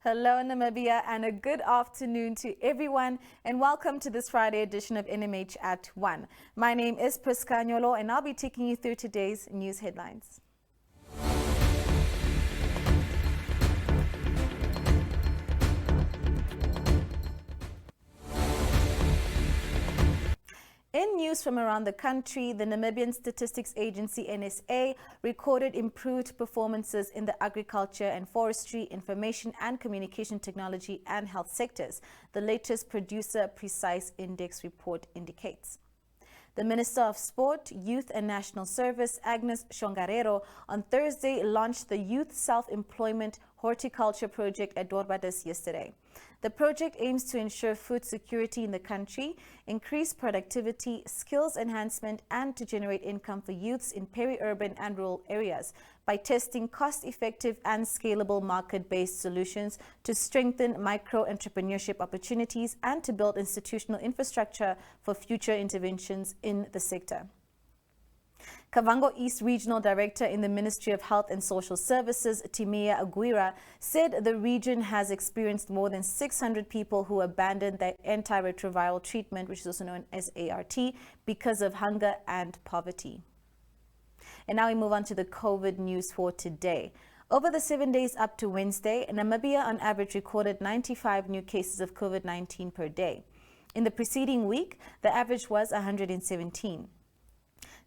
Hello, Namibia, and a good afternoon to everyone, and welcome to this Friday edition of NMH at 1. My name is Priska Nyolo, and I'll be taking you through today's news headlines. In news from around the country, the Namibian Statistics Agency NSA recorded improved performances in the agriculture and forestry, information and communication technology and health sectors, the latest Producer Precise Index report indicates. The Minister of Sport, Youth and National Service, Agnes Shongarero, on Thursday launched the Youth Self-Employment Horticulture Project at Dorbadas yesterday. The project aims to ensure food security in the country, increase productivity, skills enhancement, and to generate income for youths in peri-urban and rural areas by testing cost-effective and scalable market-based solutions to strengthen micro-entrepreneurship opportunities and to build institutional infrastructure for future interventions in the sector. Kavango East Regional Director in the Ministry of Health and Social Services, Timia Aguirre, said the region has experienced more than 600 people who abandoned their antiretroviral treatment, which is also known as ART, because of hunger and poverty. And now we move on to the COVID news for today. Over the 7 days up to Wednesday, Namibia on average recorded 95 new cases of COVID-19 per day. In the preceding week, the average was 117.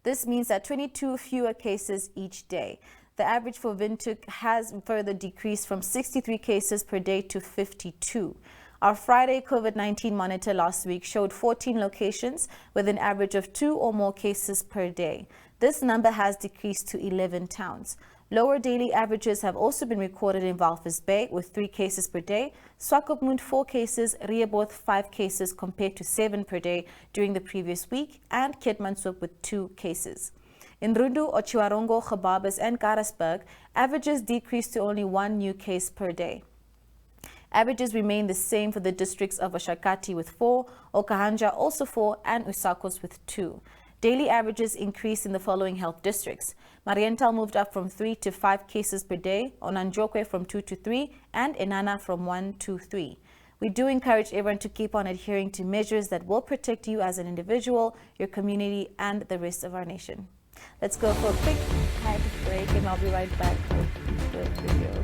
This means that 22 fewer cases each day. The average for Windhoek has further decreased from 63 cases per day to 52. Our Friday COVID-19 monitor last week showed 14 locations with an average of 2 or more cases per day. This number has decreased to 11 towns. Lower daily averages have also been recorded in Walvis Bay with 3 cases per day, Swakopmund 4 cases, Reheboth 5 cases compared to 7 per day during the previous week, and Keetmanshoop with 2 cases. In Rundu, Otjiwarongo, Gebabes and Karasburg, averages decreased to only 1 new case per day. Averages remain the same for the districts of Oshakati with 4, Okahanja also 4, and Usakos with 2. Daily averages increased in the following health districts. Mariental moved up from 3 to 5 cases per day, Onanjokwe from 2 to 3, and Enana from 1 to 3. We do encourage everyone to keep on adhering to measures that will protect you as an individual, your community, and the rest of our nation. Let's go for a quick ad break, and I'll be right back with the video.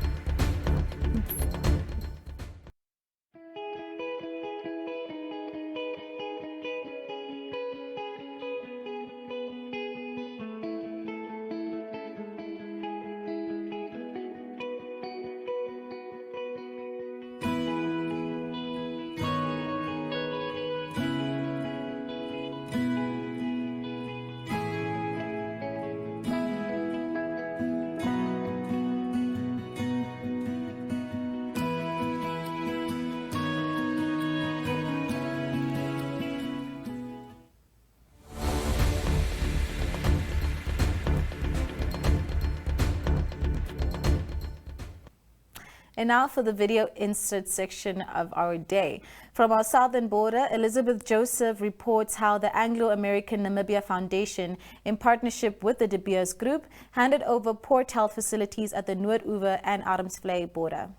And now for the video insert section of our day. From our southern border, Elizabeth Joseph reports how the Anglo-American Namibia Foundation, in partnership with the De Beers Group, handed over port health facilities at the Noord-Oever and Armsvlei border.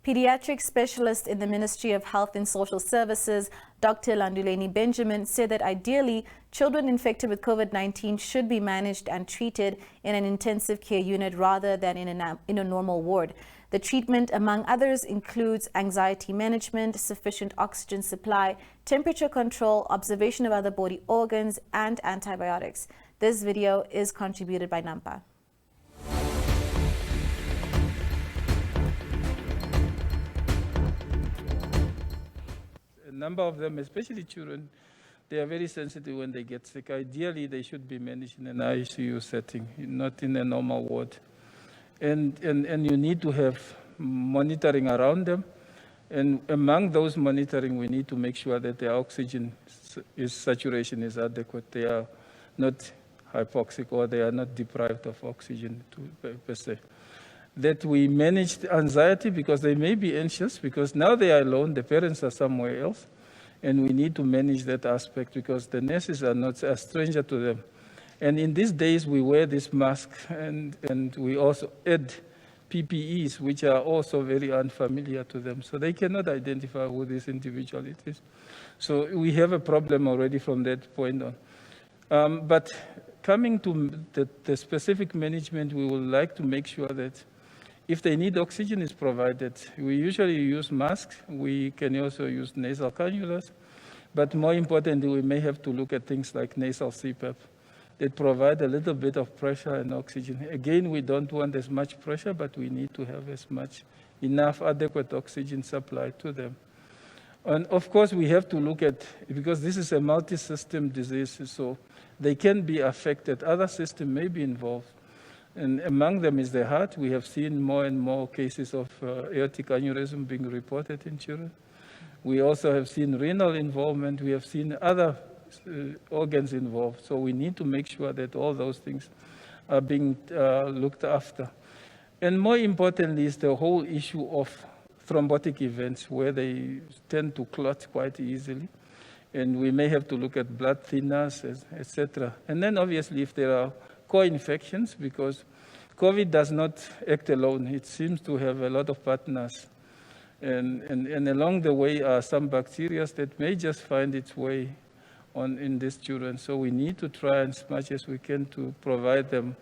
Pediatric specialist in the Ministry of Health and Social Services, Dr. Landuleni Benjamin, said that ideally, children infected with COVID-19 should be managed and treated in an intensive care unit rather than in a normal ward. The treatment, among others, includes anxiety management, sufficient oxygen supply, temperature control, observation of other body organs, and antibiotics. This video is contributed by Nampa. A number of them, especially children, they are very sensitive when they get sick. Ideally, they should be managed in an ICU setting, not in a normal ward. And you need to have monitoring around them. And among those monitoring, we need to make sure that their oxygen saturation is adequate. They are not hypoxic or they are not deprived of oxygen per se. That we manage anxiety because they may be anxious because now they are alone, the parents are somewhere else, and we need to manage that aspect because the nurses are not a stranger to them. And in these days, we wear this mask and we also add PPEs, which are also very unfamiliar to them. So they cannot identify who this individual is. So we have a problem already from that point on. But coming to the specific management, we would like to make sure that if they need oxygen, is provided. We usually use masks. We can also use nasal cannulas. But more importantly, we may have to look at things like nasal CPAP that provide a little bit of pressure and oxygen. Again, we don't want as much pressure, but we need to have enough adequate oxygen supply to them. And of course, we have to look at, because this is a multi-system disease, so they can be affected. Other systems may be involved. And among them is the heart. We have seen more and more cases of aortic aneurysm being reported in children. We also have seen renal involvement. We have seen other organs involved. So we need to make sure that all those things are being looked after. And more importantly is the whole issue of thrombotic events where they tend to clot quite easily. And we may have to look at blood thinners, etc. And then obviously if there are co-infections, because COVID does not act alone. It seems to have a lot of partners. And along the way are some bacteria that may just find its way in these children. So we need to try as much as we can to provide them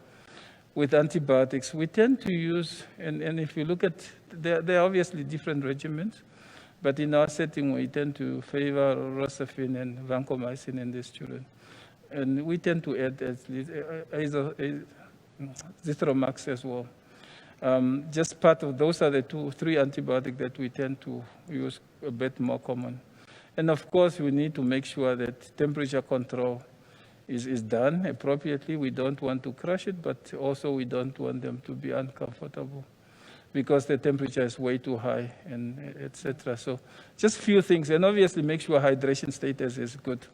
with antibiotics. We tend to use, and if you look at, there are obviously different regimens, but in our setting, we tend to favor rosafin and vancomycin in these children. And we tend to add Zithromax as well. Just part of those are the 2-3 antibiotics that we tend to use a bit more common. And of course, we need to make sure that temperature control is done appropriately. We don't want to crush it, but also we don't want them to be uncomfortable because the temperature is way too high, and etc. So just few things, and obviously make sure hydration status is good,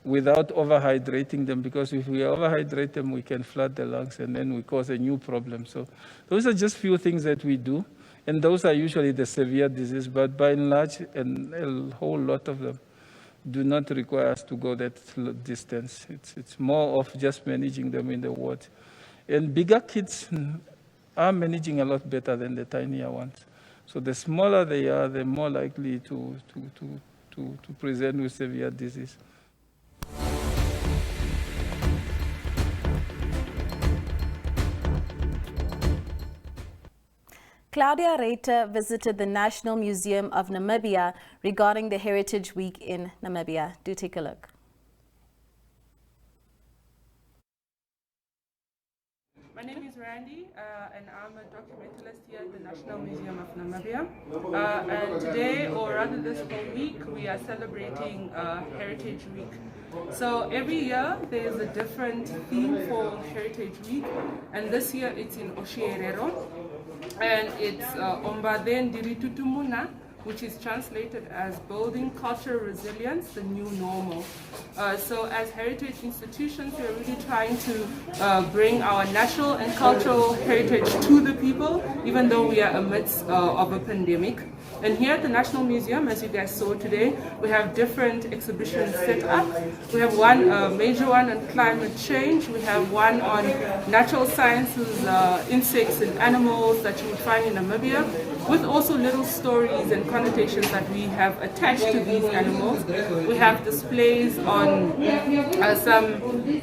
without overhydrating them, because if we overhydrate them, we can flood the lungs and then we cause a new problem. So those are just few things that we do, and those are usually the severe disease, but by and large, and a whole lot of them do not require us to go that distance. It's more of just managing them in the ward. And bigger kids are managing a lot better than the tinier ones. So the smaller they are, the more likely to present with severe disease. Claudia Reiter visited the National Museum of Namibia regarding the Heritage Week in Namibia. Do take a look. My name is Randy, and I'm a documentalist here at the National Museum of Namibia. And today, or rather this whole week, we are celebrating Heritage Week. So every year there is a different theme for Heritage Week, and this year it's in Oshierero, and it's Ombaden Diritutumuna, which is translated as Building Cultural Resilience, the New Normal. So as heritage institutions, we are really trying to bring our natural and cultural heritage to the people, even though we are amidst of a pandemic. And here at the National Museum, as you guys saw today, we have different exhibitions set up. We have one major one on climate change. We have one on natural sciences, insects and animals that you will find in Namibia. with also little stories and connotations that we have attached to these animals. We have displays on some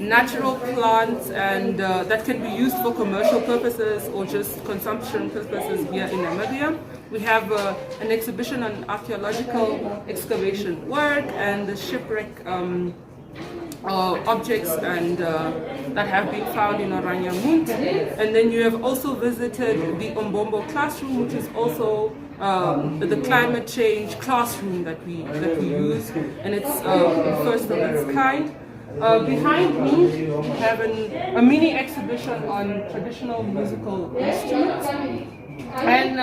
natural plants and that can be used for commercial purposes or just consumption purposes here in Namibia. We have an exhibition on archaeological excavation work and the shipwreck objects and that have been found in Oranjemund. And then you have also visited the Umbombo classroom, which is also the climate change classroom that we use, and it's the first of its kind. Behind me, we have a mini exhibition on traditional musical instruments. And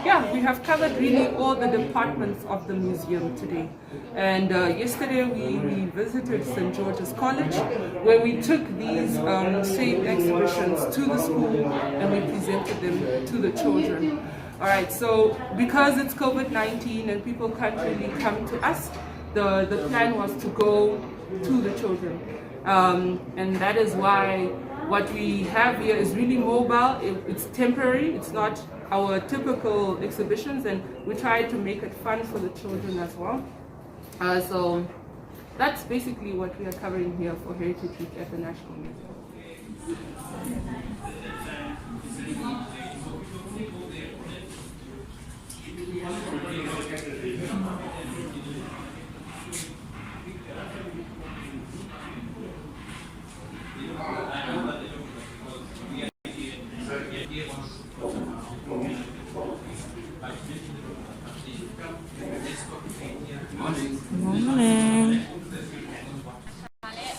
yeah, we have covered really all the departments of the museum today. And yesterday we visited St. George's College, where we took these same exhibitions to the school and we presented them to the children. All right, so because it's COVID-19 and people can't really come to us, the plan was to go to the children. And that is why what we have here is really mobile. It's temporary. It's not our typical exhibitions, and we try to make it fun for the children as well. So that's basically what we are covering here for Heritage Week at the National Museum.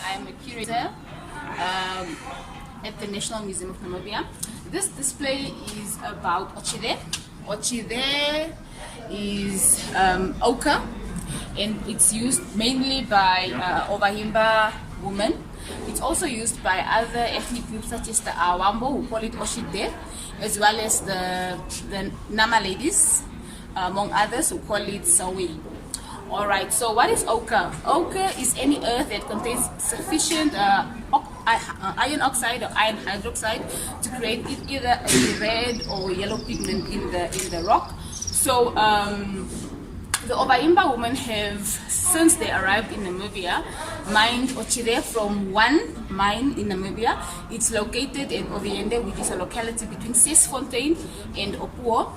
I'm a curator at the National Museum of Namibia. This display is about Ochide. Ochide is ochre, and it's used mainly by Ovahimba women. It's also used by other ethnic groups such as the Awambo, who call it Oshide, as well as the Nama ladies, among others, who call it Sawi. Alright, so what is ochre? Ochre is any earth that contains sufficient iron oxide or iron hydroxide to create either a red or yellow pigment in the rock. So the Ovahimba women have, since they arrived in Namibia, mined Ochide from one mine in Namibia. It's located in Oviende, which is a locality between Sesfontein and Opuo.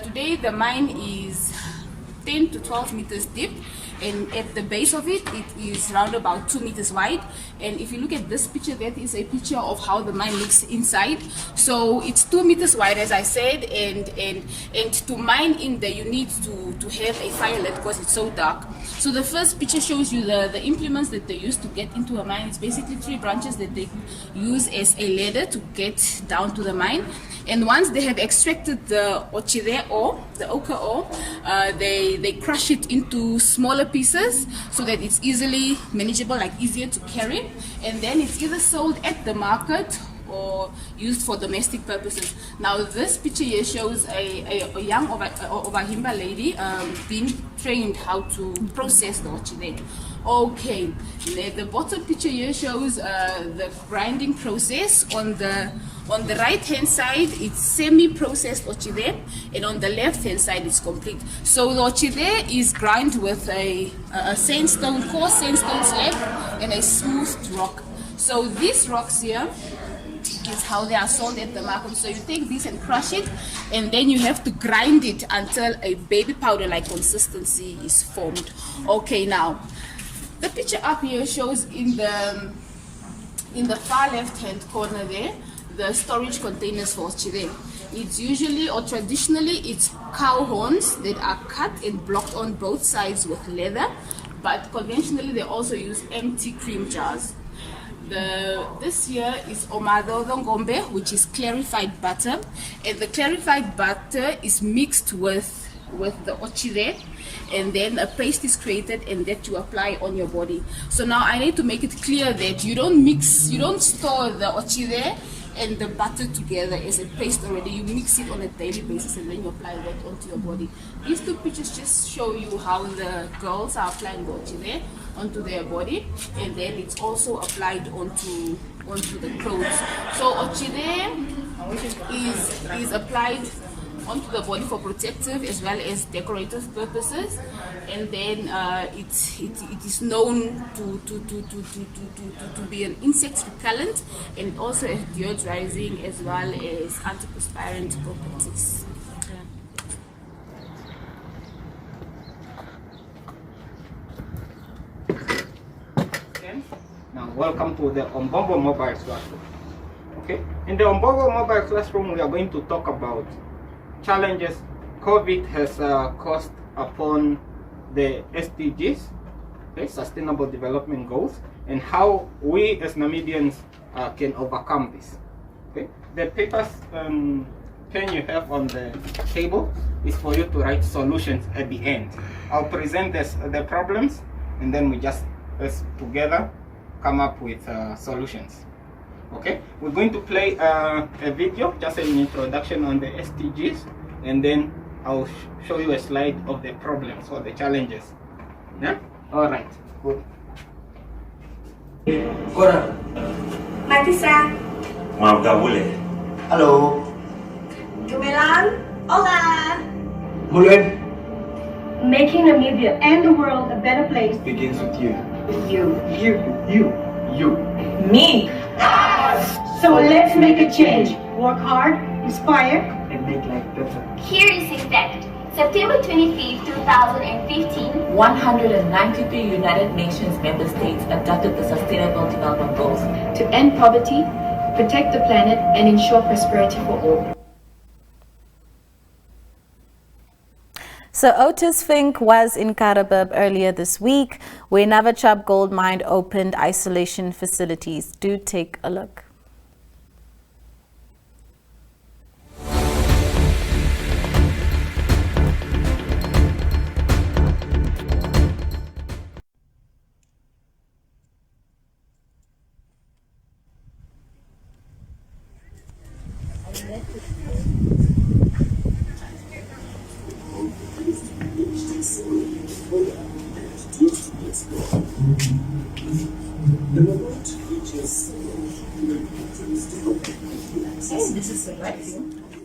Today the mine is 10 to 12 meters deep, and at the base of it, it is round about 2 meters wide. And if you look at this picture, that is a picture of how the mine looks inside. So it's 2 meters wide, as I said, and to mine in there, you need to have a fire lit because it's so dark. So the first picture shows you the implements that they use to get into a mine. It's basically 3 branches that they use as a ladder to get down to the mine. And once they have extracted the Ochide ore, the ochre ore, they crush it into smaller pieces so that it's easily manageable, like easier to carry. And then it's either sold at the market or used for domestic purposes. Now this picture here shows a young Ovahimba lady being trained how to process the Ochide. Okay, the bottom picture here shows the grinding process. On the right hand side it's semi-processed Ochide, and on the left hand side it's complete. So the Ochide is ground with a sandstone, coarse sandstone slab and a smooth rock. So these rocks here is how they are sold at the market. So you take this and crush it, and then you have to grind it until a baby powder like consistency is formed. Okay, now the picture up here shows in the far left hand corner there the storage containers for Ochide. It's usually, or traditionally, it's cow horns that are cut and blocked on both sides with leather, but conventionally they also use empty cream jars. This here is Omadodo Ngombe, which is clarified butter, and the clarified butter is mixed with the Ochide, and then a paste is created and that you apply on your body. So now I need to make it clear that you don't store the Ochide and the butter together as a paste already. You mix it on a daily basis and then you apply that onto your body. These two pictures just show you how the girls are applying the Ochide onto their body, and then it's also applied onto the clothes. So Ochide is applied onto the body for protective as well as decorative purposes, and then it is known to be an insect repellent, and also has deodorizing as well as antiperspirant properties. Now, welcome to the Ombongo Mobile Classroom. Okay, in the Ombongo Mobile Classroom, we are going to talk about challenges COVID has caused upon the SDGs, okay, Sustainable Development Goals, and how we as Namibians can overcome this. Okay, the papers pen you have on the table is for you to write solutions at the end. I'll present the problems, and then we just together come up with solutions. Okay, we're going to play a video, just an introduction on the SDGs, and then I'll show you a slide of the problems or the challenges. Yeah? All right, good. Kora. Matisa. Mabdabule. Hello. Dumelang. Hola. Mulwen. Making Namibia and the world a better place Begins with you. with you. You. Me. So let's make a change. Work hard, inspire. And make life better. Here is a fact. September 25, 2015, 193 United Nations member states adopted the Sustainable Development Goals to end poverty, protect the planet, and ensure prosperity for all. So Otis Fink was in Karabab earlier this week, where Navachab Gold Mine opened isolation facilities. Do take a look.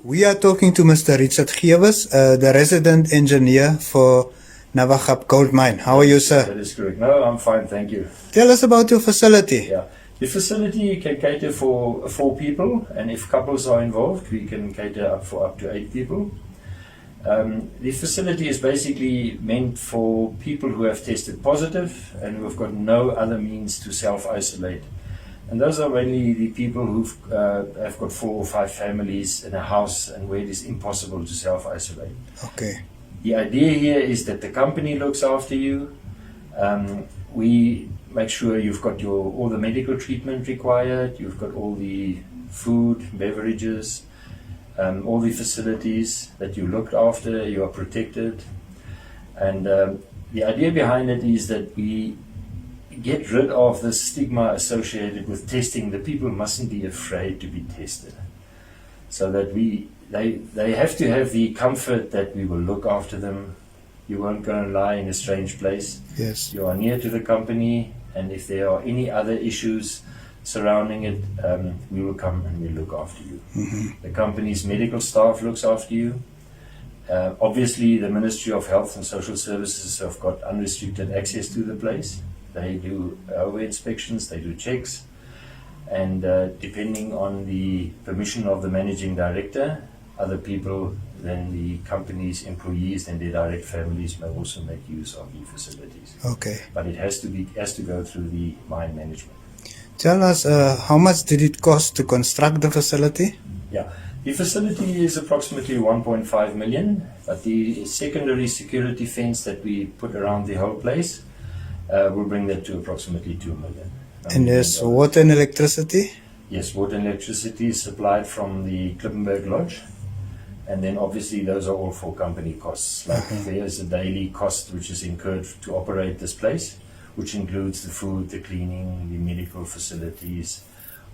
We are talking to Mr. Richard Gewers, the resident engineer for Navachab Gold Mine. How are you, sir? That is correct. No, I'm fine, thank you. Tell us about your facility. Yeah, the facility can cater for 4 people, and if couples are involved, we can cater up to 8 people. The facility is basically meant for people who have tested positive and who have got no other means to self-isolate. And those are mainly the people who have got 4 or 5 families in a house and where it is impossible to self-isolate. Okay. The idea here is that the company looks after you. We make sure you've got all the medical treatment required, you've got all the food, beverages, all the facilities that you looked after, you are protected. And the idea behind it is that we get rid of the stigma associated with testing. The people mustn't be afraid to be tested. So that they have to have the comfort that we will look after them. You won't go and lie in a strange place. Yes. You are near to the company, and if there are any other issues surrounding it, we will come and we look after you. Mm-hmm. The company's medical staff looks after you. Obviously, the Ministry of Health and Social Services have got unrestricted access to the place. They do over inspections, they do checks, and depending on the permission of the managing director, other people than the company's employees and their direct families may also make use of the facilities. Okay. But it has to go through the mine management. Tell us, how much did it cost to construct the facility? Yeah, the facility is approximately 1.5 million, but the secondary security fence that we put around the whole place will bring that to approximately 2 million. And there's water and electricity? Yes, water and electricity is supplied from the Klippenberg Lodge. And then obviously those are all for company costs. Like there's a daily cost which is incurred to operate this place, which includes the food, the cleaning, the medical facilities,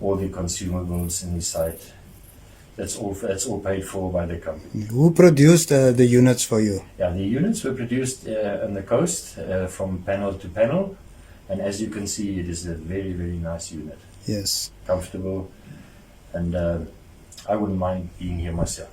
all the consumables in the site. That's all paid for by the company. Who produced the units for you? Yeah, the units were produced on the coast from panel to panel. And as you can see, it is a very, very nice unit. Yes. Comfortable. And I wouldn't mind being here myself.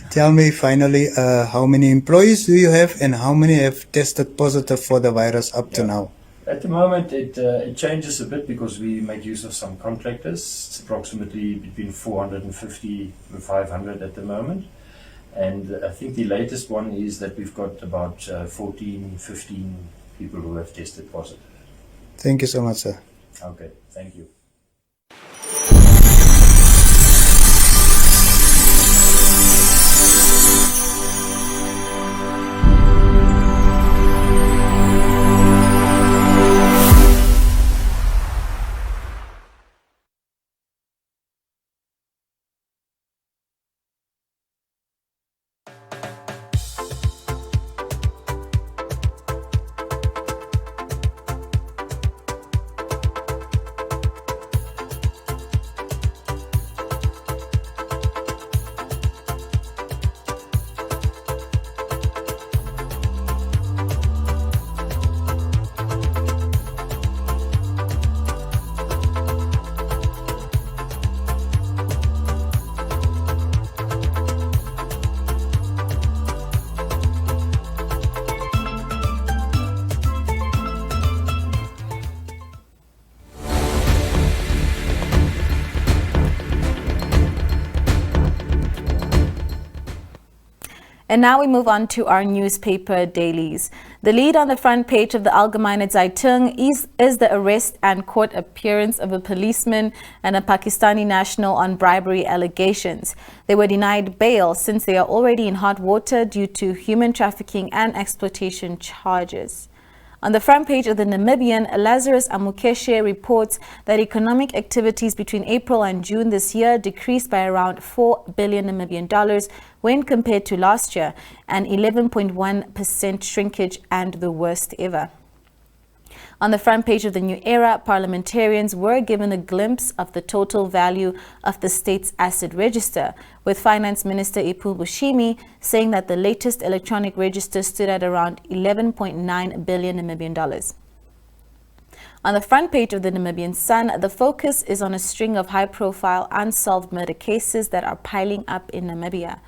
Tell me finally, how many employees do you have and how many have tested positive for the virus up to now? At the moment, it changes a bit because we make use of some contractors. It's approximately between 450 and 500 at the moment. And I think the latest one is that we've got about 14, 15 people who have tested positive. Thank you so much, sir. Okay, thank you. And now we move on to our newspaper dailies. The lead on the front page of the Algemeine Zeitung is the arrest and court appearance of a policeman and a Pakistani national on bribery allegations. They were denied bail since they are already in hot water due to human trafficking and exploitation charges. On the front page of the Namibian, Lazarus Amukeshe reports that economic activities between April and June this year decreased by around 4 billion Namibian dollars when compared to last year, an 11.1% shrinkage and the worst ever. On the front page of the New Era, parliamentarians were given a glimpse of the total value of the state's asset register, with Finance Minister Iphu Bushimi saying that the latest electronic register stood at around 11.9 billion Namibian dollars. On the front page of the Namibian Sun, the focus is on a string of high-profile unsolved murder cases that are piling up in Namibia.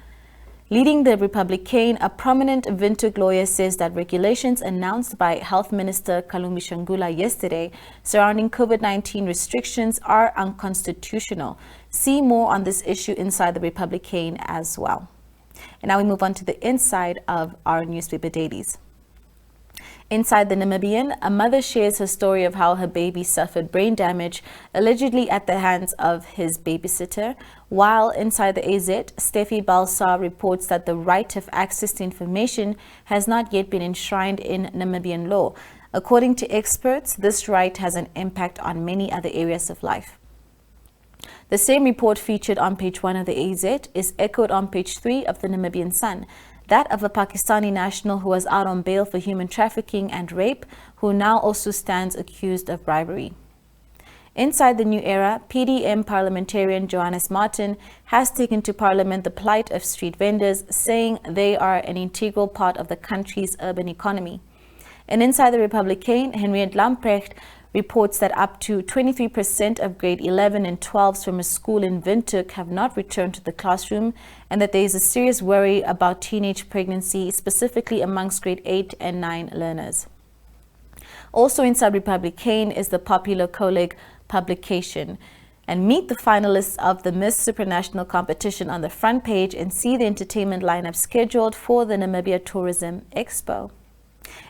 Leading the Republican, a prominent Windhoek lawyer says that regulations announced by Health Minister Kalumbi Shangula yesterday surrounding COVID-19 restrictions are unconstitutional. See more on this issue inside the Republican as well. And now we move on to the inside of our newspaper dailies. Inside the Namibian, a mother shares her story of how her baby suffered brain damage, allegedly at the hands of his babysitter. While inside the AZ, Steffi Balsa reports that the right of access to information has not yet been enshrined in Namibian law. According to experts, this right has an impact on many other areas of life. The same report featured on page 1 of the AZ is echoed on page 3 of the Namibian Sun. That of a Pakistani national who was out on bail for human trafficking and rape, who now also stands accused of bribery. Inside the New Era, PDM parliamentarian Johannes Martin has taken to Parliament the plight of street vendors, saying they are an integral part of the country's urban economy. And inside the Republican, Henriette Lamprecht reports that up to 23% of grade 11 and 12s from a school in Windhoek have not returned to the classroom, and that there is a serious worry about teenage pregnancy, specifically amongst grade 8 and 9 learners. Also inside Republican is the popular Coleg publication. And meet the finalists of the Miss Supranational competition on the front page and see the entertainment lineup scheduled for the Namibia Tourism Expo.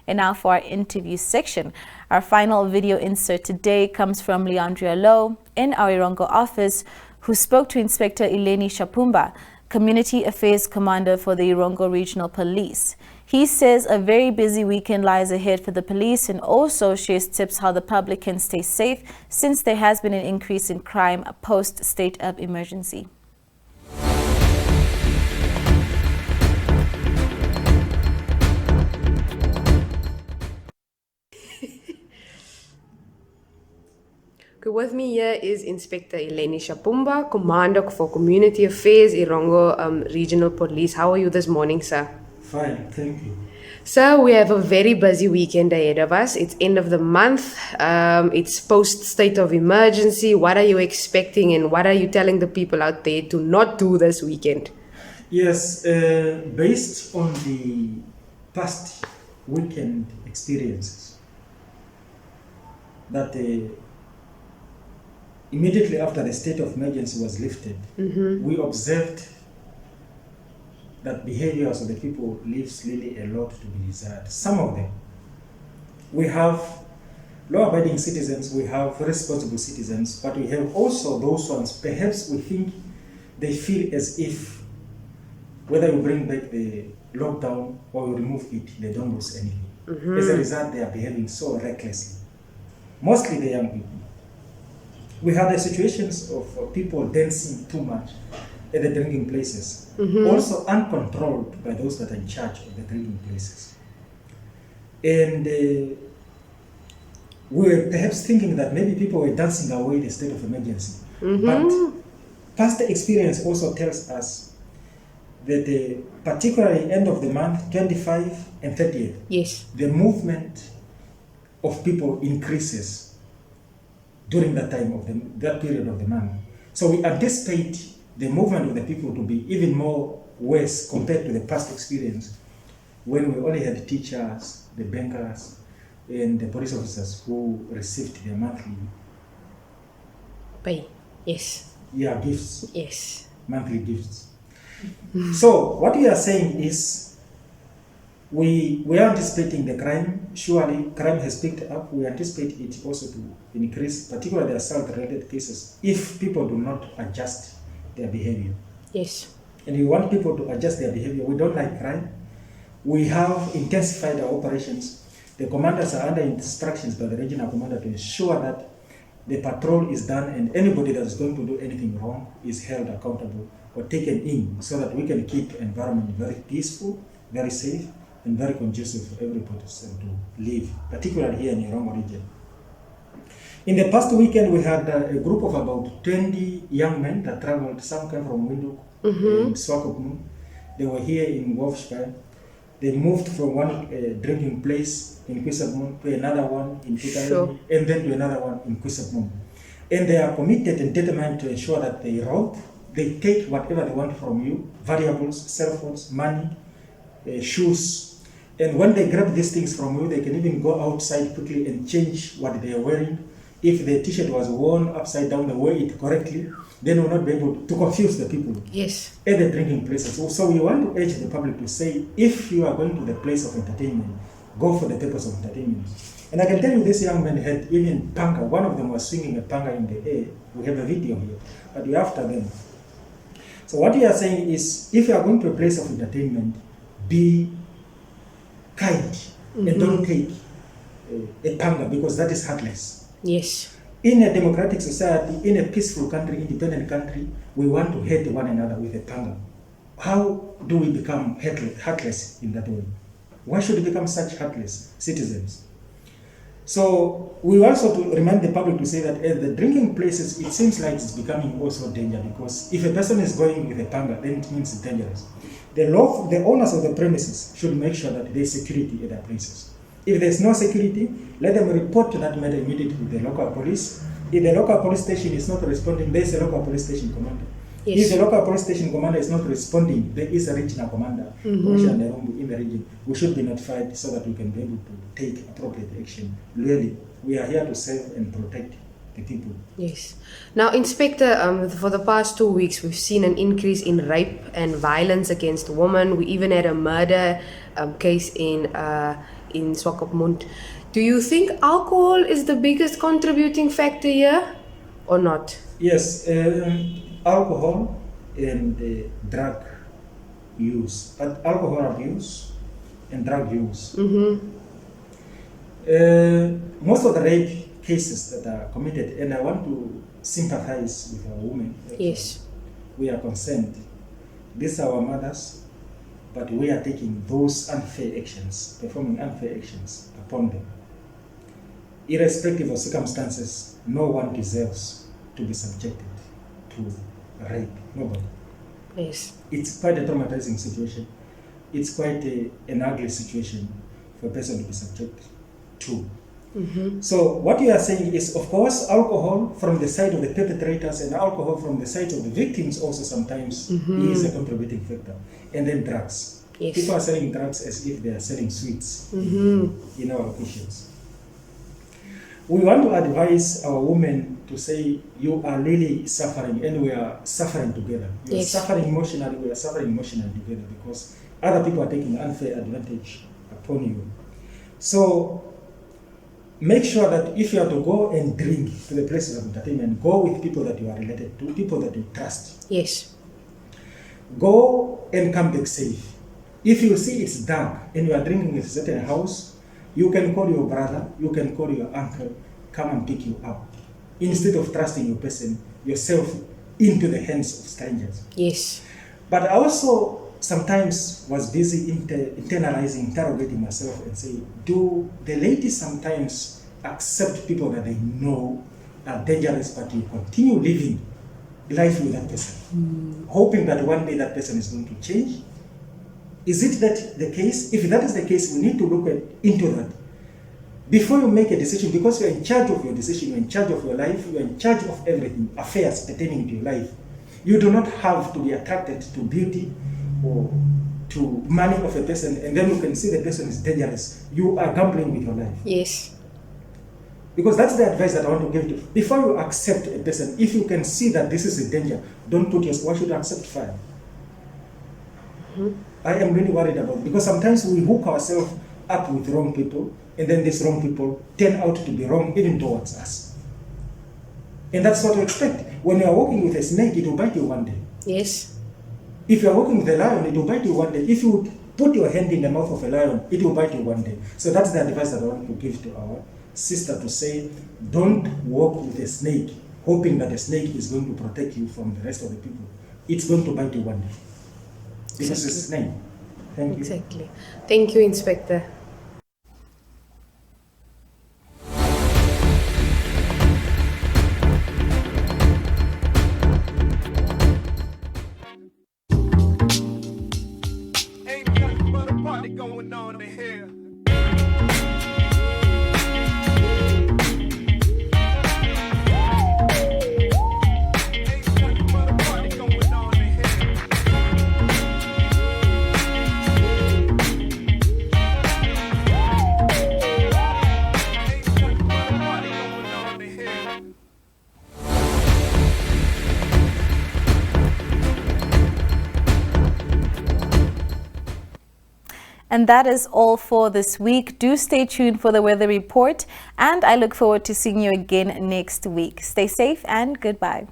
And now for our interview section. Our final video insert today comes from Leandria Lowe in our Irongo office, who spoke to Inspector Eleni Shapumba, Community Affairs Commander for the Irongo Regional Police. He says a very busy weekend lies ahead for the police and also shares tips how the public can stay safe since there has been an increase in crime post-state of emergency. With me here is Inspector Eleni Shapumba, Commander for Community Affairs, Irongo Regional Police. How are you this morning, sir? Fine, thank you. So we have a very busy weekend ahead of us. It's end of the month. It's post state of emergency. What are you expecting and what are you telling the people out there to not do this weekend? Yes, based on the past weekend experiences, that immediately after the state of emergency was lifted, we observed that behaviors of the people leaves really a lot to be desired. Some of them, we have law-abiding citizens, we have responsible citizens, but we have also those ones, perhaps we think they feel as if whether you bring back the lockdown or you remove it, they don't lose anything. As a result, they are behaving so recklessly. Mostly the young people. We had the situations of people dancing too much at the drinking places, also uncontrolled by those that are in charge of the drinking places. And we were perhaps thinking that maybe people were dancing away the state of emergency. But past experience also tells us that particularly end of the month, 25 and 30th, yes, the movement of people increases during that time of that period of the month. So we anticipate the movement of the people to be even more worse compared to the past experience when we only had teachers, the bankers, and the police officers who received their monthly pay. Yes. Yeah, gifts. Yes. Monthly gifts. So what we are saying is we are anticipating the crime. Surely crime has picked up. We anticipate it also to increase, particularly the assault-related cases, if people do not adjust their behavior. Yes. And we want people to adjust their behavior. We don't like crime. We have intensified our operations. The commanders are under instructions by the regional commander to ensure that the patrol is done and anybody that is going to do anything wrong is held accountable or taken in so that we can keep the environment very peaceful, very safe, and very conducive for every person to live, particularly here in the Irongo region. In the past weekend, we had a group of about 20 young men that traveled. Some came from Windhoek and Swakopmund. They were here in Wolfsburg. They moved from one drinking place in Kwisatmund to another one in Putarani, and then to another one in Kwisatmund. And they are committed and determined to ensure that they rob, they take whatever they want from you, valuables, cell phones, money, shoes. And when they grab these things from you, they can even go outside quickly and change what they are wearing. If the t-shirt was worn upside down, they wear it correctly, then we'll not be able to confuse the people yes, at the drinking places. So we want to urge the public to say, if you are going to the place of entertainment, go for the purpose of entertainment. And I can tell you this young man had even panga. One of them was swinging a panga in the air. We have a video here, but we're after them. So what we are saying is, if you are going to a place of entertainment, be kind and don't take a panga, because that is heartless. Yes. In a democratic society, in a peaceful country, independent country, we want to hate one another with a panga. How do we become heartless in that way? Why should we become such heartless citizens? So we also to remind the public to say that at the drinking places, it seems like it's becoming also danger, because if a person is going with a panga, then it means it's dangerous. The owners of the premises should make sure that there's security at their places. If there's no security, let them report that matter immediately to the local police. If the local police station is not responding, there's a local police station commander. Yes. If the local police station commander is not responding, there is a regional commander in the region. We should be notified so that we can be able to take appropriate action. Really, we are here to serve and protect the people. Yes. Now, Inspector, for the past 2 weeks, we've seen an increase in rape and violence against women. We even had a murder case in Swakopmund. Do you think alcohol is the biggest contributing factor here or not? Yes, alcohol and drug use, alcohol abuse and drug use. Most of the rape cases that are committed, and I want to sympathize with our women. Yes. We are concerned. These are our mothers, but we are taking those unfair actions, performing unfair actions upon them. Irrespective of circumstances, no one deserves to be subjected to rape. Nobody. Yes. It's quite a traumatizing situation. it's quite an ugly situation for a person to be subject to. So what you are saying is, of course, alcohol from the side of the perpetrators and alcohol from the side of the victims also sometimes is a contributing factor. And then drugs. Yes. People are selling drugs as if they are selling sweets in our locations. We want to advise our women to say, you are really suffering and we are suffering together. You are suffering emotionally, we are suffering emotionally together because other people are taking unfair advantage upon you. So make sure that if you are to go and drink to the places of entertainment, go with people that you are related to, people that you trust. Yes. Go and come back safe. If you see it's dark and you are drinking in a certain house, you can call your brother, you can call your uncle, come and pick you up. Instead of trusting yourself into the hands of strangers. Yes. But I also sometimes was busy interrogating myself and say, do the ladies sometimes accept people that they know are dangerous, but you continue living life with that person, hoping that one day that person is going to change? Is it that the case? If that is the case, we need to look into that before you make a decision, because you're in charge of your decision, you're in charge of your life, you're in charge of everything, affairs pertaining to your life. You do not have to be attracted to beauty or to money of a person, and then you can see the person is dangerous. You are gambling with your life. Yes. Because that's the advice that I want to give you. Before you accept a person, if you can see that this is a danger, don't put yourself, why should you accept fire? I am really worried about it, because sometimes we hook ourselves up with wrong people, and then these wrong people turn out to be wrong even towards us. And that's what you expect. When you are walking with a snake, it will bite you one day. Yes. If you are walking with a lion, it will bite you one day. If you put your hand in the mouth of a lion, it will bite you one day. So that's the advice that I want to give to our sister, to say, don't walk with a snake, hoping that the snake is going to protect you from the rest of the people. It's going to bite you one day. This is a snake. Thank you. Exactly. Thank you, Inspector. Going on in here. And that is all for this week. Do stay tuned for the weather report, and I look forward to seeing you again next week. Stay safe and goodbye.